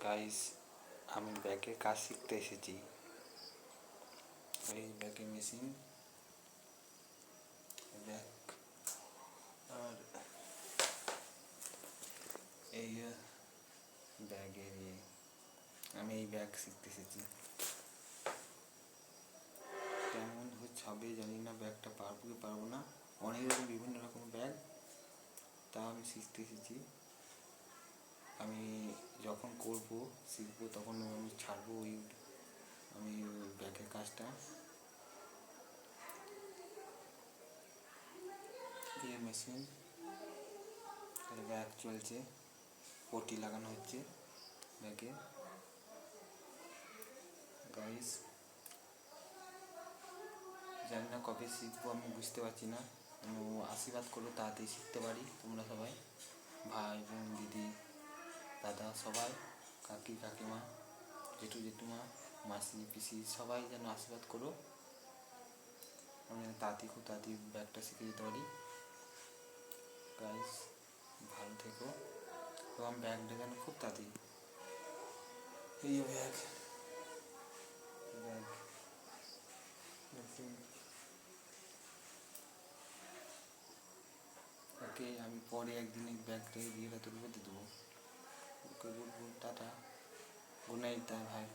Guys, আমি ব্যাগের কাজ শিখতে এসেছি। এই ব্যাগের মেশিন, ব্যাগ আর এই ব্যাগের আমি এই ব্যাগ শিখতে এসেছি। কেমন হবে জানি না, ব্যাগটা পারবো কি পারবো না। অনেক রকম বিভিন্ন রকম ব্যাগ, তা আমি শিখতে এসেছি। আমি যখন শিখবো তখন আমি ছাড়বো আমি ব্যাগের কাজটা। এই মেশিন, ব্যাগ চলছে, পটি লাগানো হচ্ছে ব্যাগে। গাইস, জানি না কবে শিখবো, আমি বুঝতে পারছি না। আশীর্বাদ করো তাড়াতাড়ি শিখতে পারি। তোমরা সবাই, ভাই বোন, দিদি, দাদা, সবাই, কাকি কাকিমা, জেঠু জেঠুমা, মাসি পিসি, সবাই যেন আশীর্বাদ করো। আমি খুব তাড়াতাড়ি ব্যাগটা শিখে যেতে পারি। গাইস, ভালো থেকো। তো আমি ব্যাগটা যেন খুব তাড়াতাড়ি, এই ব্যাগ ব্যাগ ওকে, আমি পরে একদিন এই ব্যাগটাকে দিয়ে তুলবে দিয়ে দেবো। ওকে, গুড টাটা, গুড নাইট ভাই।